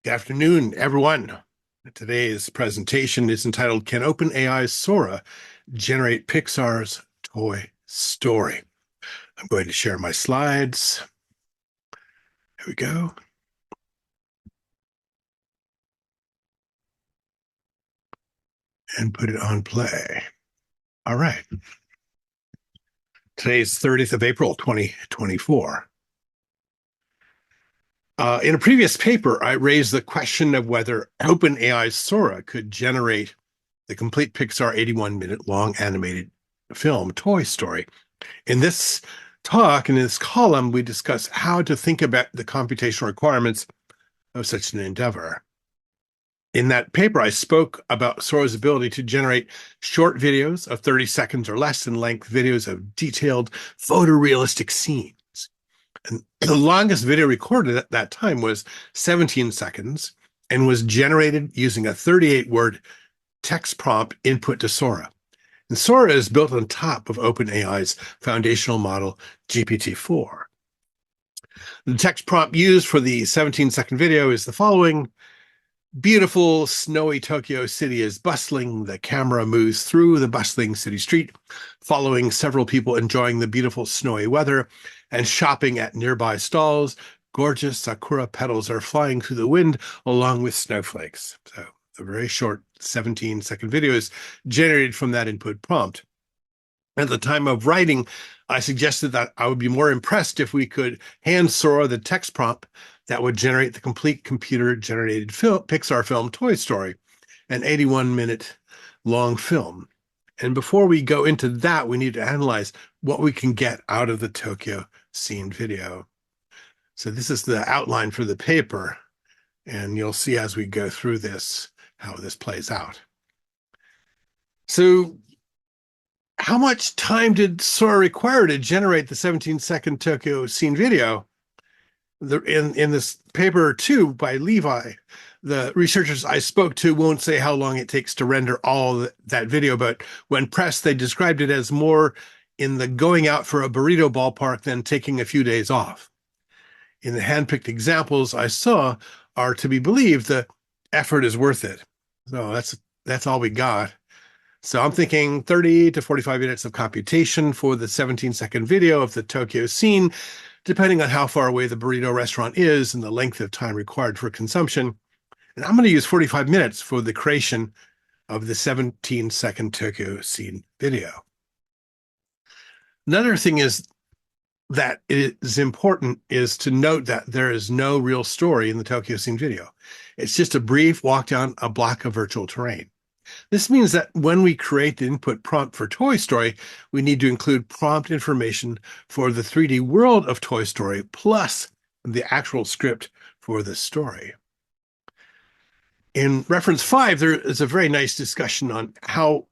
Good afternoon, everyone. Today's presentation is entitled, Can OpenAI's Sora Generate Pixar's Toy Story? I'm going to share my slides. Here we go. And put it on play. All right. Today's 30th of April, 2024. In a previous paper, I raised the question of whether OpenAI's Sora could generate the complete Pixar 81-minute long animated film, Toy Story. In this talk, in this column, we discuss how to think about the computational requirements of such an endeavor. In that paper, I spoke about Sora's ability to generate short videos of 30 seconds or less in length, videos of detailed photorealistic scenes. And the longest video recorded at that time was 17 seconds and was generated using a 38-word text prompt input to Sora. And Sora is built on top of OpenAI's foundational model, GPT-4. The text prompt used for the 17-second video is the following. Beautiful, snowy Tokyo City is bustling. The camera moves through the bustling city street, following several people enjoying the beautiful snowy weather and shopping at nearby stalls. Gorgeous sakura petals are flying through the wind along with snowflakes. So a very short 17-second video is generated from that input prompt. At the time of writing, I suggested that I would be more impressed if we could hand Sora the text prompt that would generate the complete computer-generated Pixar film Toy Story, an 81-minute long film. And before we go into that, we need to analyze what we can get out of the Tokyo scene video. So this is the outline for the paper, and you'll see as we go through this how this plays out. So how much time did Sora require to generate the 17-second Tokyo scene video? In this paper, too, by Levi, the researchers I spoke to won't say how long it takes to render all that video, but when pressed, they described it as more in the going out for a burrito ballpark than taking a few days off. In the handpicked examples I saw are to be believed, the effort is worth it. So that's all we got. So I'm thinking 30 to 45 minutes of computation for the 17-second video of the Tokyo scene, depending on how far away the burrito restaurant is and the length of time required for consumption. And I'm going to use 45 minutes for the creation of the 17-second Tokyo scene video. Another thing is that is important is to note that there is no real story in the Tokyo scene video. It's just a brief walk down a block of virtual terrain. This means that when we create the input prompt for Toy Story, we need to include prompt information for the 3D world of Toy Story, plus the actual script for the story. In reference 5, there is a very nice discussion on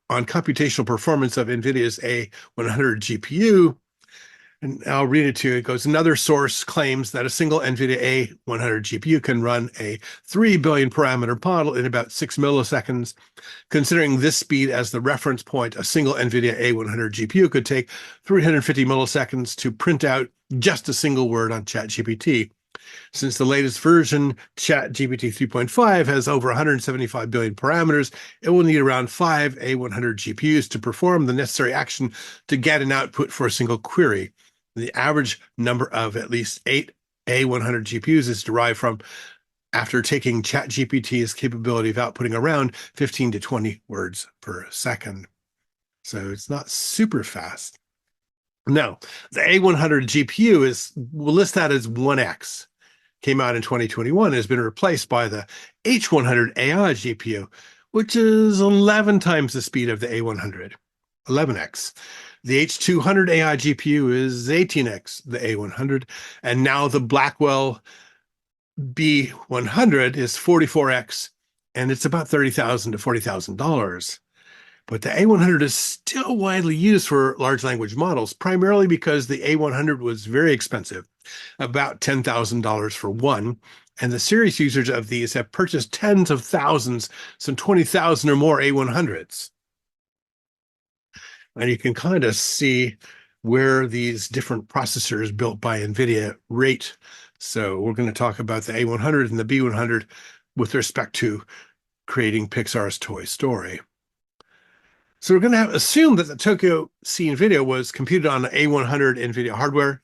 computational performance of NVIDIA's A100 GPU. And I'll read it to you. It goes, another source claims that a single NVIDIA A100 GPU can run a 3 billion parameter model in about 6 milliseconds. Considering this speed as the reference point, a single NVIDIA A100 GPU could take 350 milliseconds to print out just a single word on ChatGPT. Since the latest version, ChatGPT 3.5, has over 175 billion parameters, it will need around 5 A100 GPUs to perform the necessary action to get an output for a single query. The average number of at least 8 A100 GPUs is derived from after taking ChatGPT's capability of outputting around 15 to 20 words per second. So it's not super fast. Now, the A100 GPU we'll list that as 1X. Came out in 2021 and has been replaced by the H100 AI GPU, which is 11 times the speed of the A100, 11X. The H200 AI GPU is 18X, the A100, and now the Blackwell B100 is 44X, and it's about $30,000 to $40,000. But the A100 is still widely used for large language models, primarily because the A100 was very expensive, about $10,000 for one, and the serious users of these have purchased tens of thousands, some 20,000 or more A100s. And you can kind of see where these different processors built by NVIDIA rate. So we're going to talk about the A100 and the B100 with respect to creating Pixar's Toy Story. So we're going to assume that the Tokyo scene video was computed on A100 NVIDIA hardware.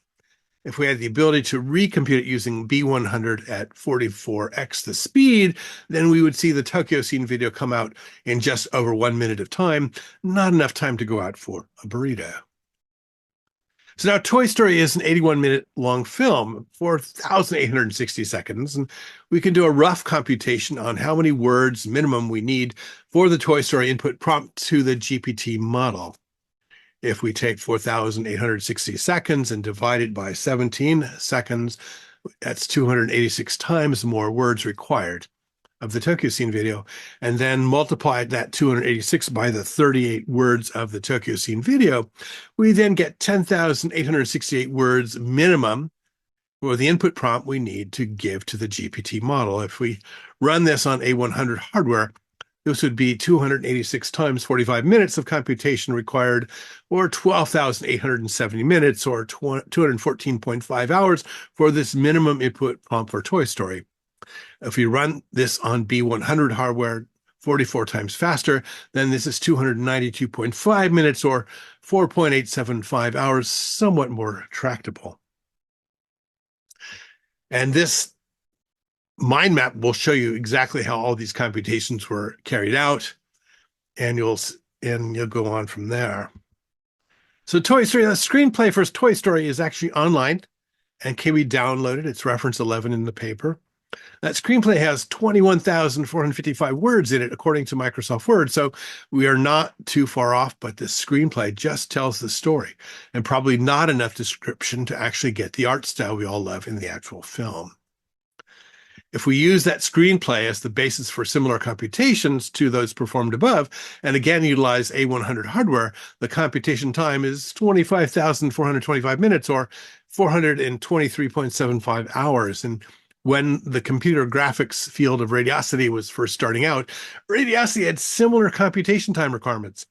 If we had the ability to recompute it using B100 at 44x the speed, then we would see the Tokyo scene video come out in just over 1 minute of time, not enough time to go out for a burrito. So now Toy Story is an 81-minute long film, 4,860 seconds, and we can do a rough computation on how many words minimum we need for the Toy Story input prompt to the GPT model. If we take 4,860 seconds and divide it by 17 seconds, that's 286 times more words required of the Tokyo scene video, and then multiply that 286 by the 38 words of the Tokyo scene video, we then get 10,868 words minimum for the input prompt we need to give to the GPT model. If we run this on A100 hardware, this would be 286 times 45 minutes of computation required, or 12,870 minutes, or 214.5 hours for this minimum input prompt for Toy Story. If we run this on B100 hardware 44 times faster, then this is 292.5 minutes, or 4.875 hours, somewhat more tractable. And this mind map will show you exactly how all these computations were carried out, and you'll go on from there. So Toy Story, the screenplay for Toy Story is actually online and can be downloaded. It's reference 11 in the paper. That screenplay has 21,455 words in it, according to Microsoft Word. So we are not too far off, but the screenplay just tells the story, and probably not enough description to actually get the art style we all love in the actual film. If we use that screenplay as the basis for similar computations to those performed above, and again utilize A100 hardware, the computation time is 25,425 minutes, or 423.75 hours. And when the computer graphics field of radiosity was first starting out, radiosity had similar computation time requirements.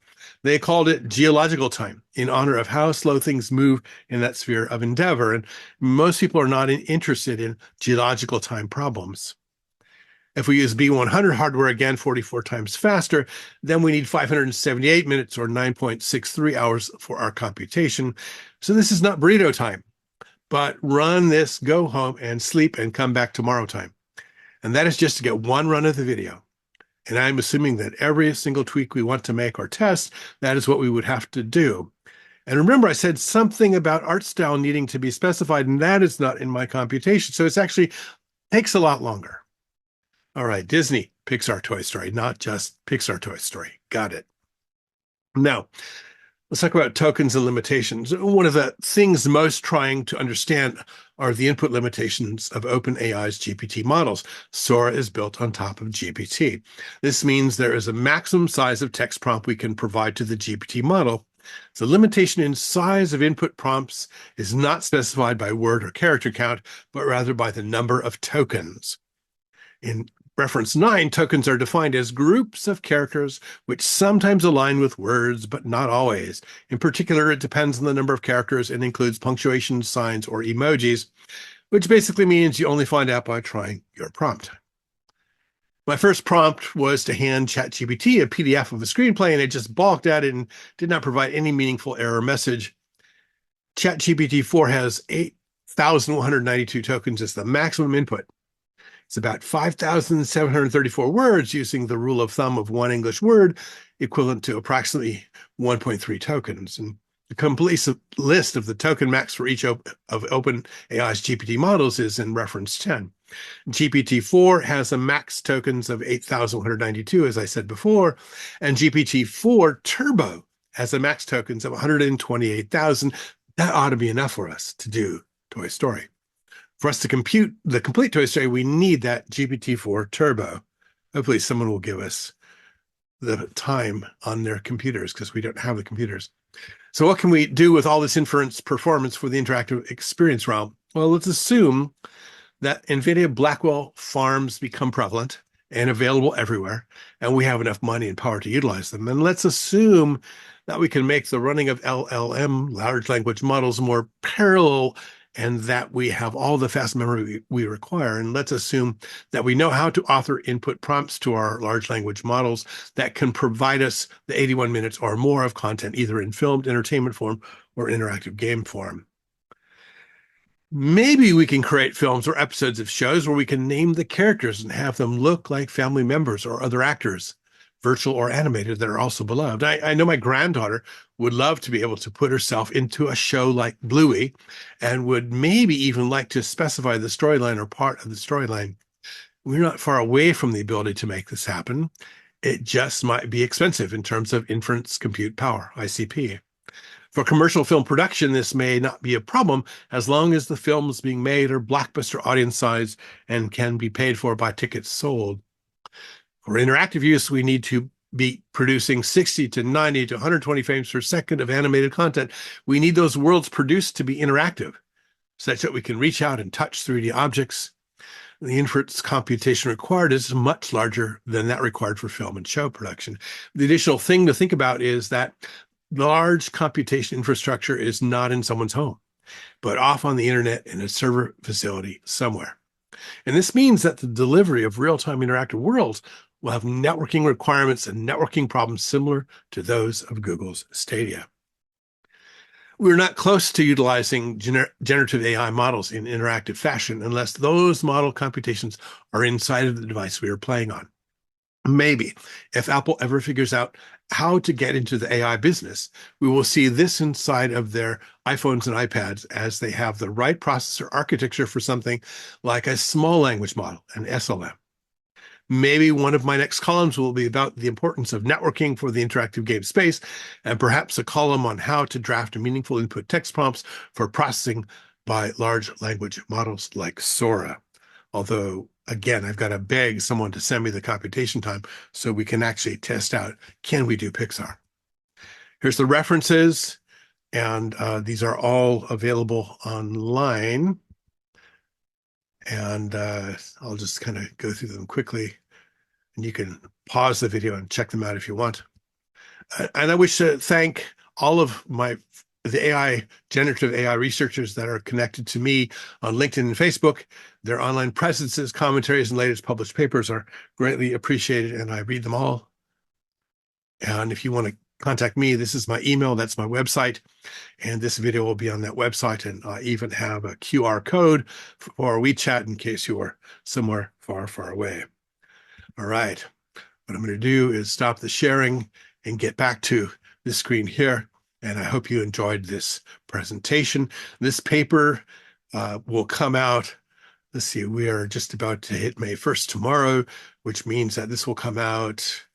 They called it geological time in honor of how slow things move in that sphere of endeavor. And most people are not interested in geological time problems. If we use B100 hardware, again, 44 times faster, then we need 578 minutes, or 9.63 hours for our computation. So this is not burrito time, but run this, go home and sleep and come back tomorrow time. And that is just to get one run of the video. And I'm assuming that every single tweak we want to make or test, that is what we would have to do. And remember, I said something about art style needing to be specified, and that is not in my computation. So it's actually takes a lot longer. All right, Disney, Pixar Toy Story, not just Pixar Toy Story. Got it. Now, let's talk about tokens and limitations. One of the things most trying to understand are the input limitations of OpenAI's GPT models. Sora is built on top of GPT. This means there is a maximum size of text prompt we can provide to the GPT model. The limitation in size of input prompts is not specified by word or character count, but rather by the number of tokens. In reference 9, tokens are defined as groups of characters which sometimes align with words, but not always. In particular, it depends on the number of characters and includes punctuation, signs, or emojis, which basically means you only find out by trying your prompt. My first prompt was to hand ChatGPT a PDF of a screenplay, and it just balked at it and did not provide any meaningful error message. ChatGPT 4 has 8,192 tokens as the maximum input. It's about 5,734 words using the rule of thumb of one English word, equivalent to approximately 1.3 tokens. And the complete list of the token max for each of OpenAI's GPT models is in reference 10. GPT-4 has a max tokens of 8,192, as I said before, and GPT-4 Turbo has a max tokens of 128,000. That ought to be enough for us to do Toy Story. For us to compute the complete Toy Story, we need that GPT-4 Turbo. Hopefully someone will give us the time on their computers, because we don't have the computers. So what can we do with all this inference performance for the interactive experience realm? Well, let's assume that NVIDIA Blackwell farms become prevalent and available everywhere, and we have enough money and power to utilize them. And let's assume that we can make the running of LLM, large language models, more parallel and that we have all the fast memory we require. And let's assume that we know how to author input prompts to our large language models that can provide us the 81 minutes or more of content, either in filmed entertainment form or interactive game form. Maybe we can create films or episodes of shows where we can name the characters and have them look like family members or other actors, virtual or animated, that are also beloved. I know my granddaughter would love to be able to put herself into a show like Bluey and would maybe even like to specify the storyline or part of the storyline. We're not far away from the ability to make this happen. It just might be expensive in terms of inference compute power, ICP. For commercial film production, this may not be a problem as long as the films being made are blockbuster audience size and can be paid for by tickets sold. For interactive use, we need to be producing 60 to 90 to 120 frames per second of animated content. We need those worlds produced to be interactive, such that we can reach out and touch 3D objects. The inference computation required is much larger than that required for film and show production. The additional thing to think about is that large computation infrastructure is not in someone's home, but off on the internet in a server facility somewhere. And this means that the delivery of real-time interactive worlds will have networking requirements and networking problems similar to those of Google's Stadia. We're not close to utilizing generative AI models in interactive fashion unless those model computations are inside of the device we are playing on. Maybe if Apple ever figures out how to get into the AI business, we will see this inside of their iPhones and iPads as they have the right processor architecture for something like a small language model, an SLM. Maybe one of my next columns will be about the importance of networking for the interactive game space, and perhaps a column on how to draft meaningful input text prompts for processing by large language models like Sora. Although, again, I've got to beg someone to send me the computation time so we can actually test out, can we do Pixar? Here's the references, and these are all available online. And I'll just kind of go through them quickly, and you can pause the video and check them out if you want. And I wish to thank all of the generative AI researchers that are connected to me on LinkedIn and Facebook. Their online presences, commentaries, and latest published papers are greatly appreciated, and I read them all. And if you want to contact me, this is my email, that's my website, and this video will be on that website. And I even have a QR code for WeChat in case you are somewhere far, far away. All right, what I'm going to do is stop the sharing and get back to this screen here. And I hope you enjoyed this presentation. This paper will come out, let's see, we are just about to hit May 1st tomorrow, which means that this will come out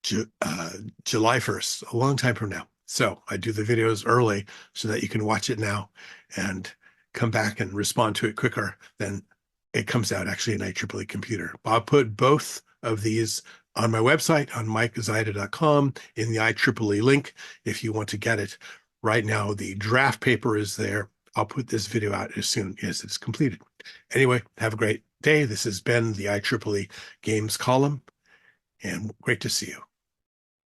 July 1st, a long time from now. So I do the videos early so that you can watch it now and come back and respond to it quicker than it comes out actually in IEEE Computer. I'll put both of these on my website, on mikezyda.com, in the IEEE link if you want to get it. Right now, the draft paper is there. I'll put this video out as soon as it's completed. Anyway, have a great day. This has been the IEEE Games column, and great to see you.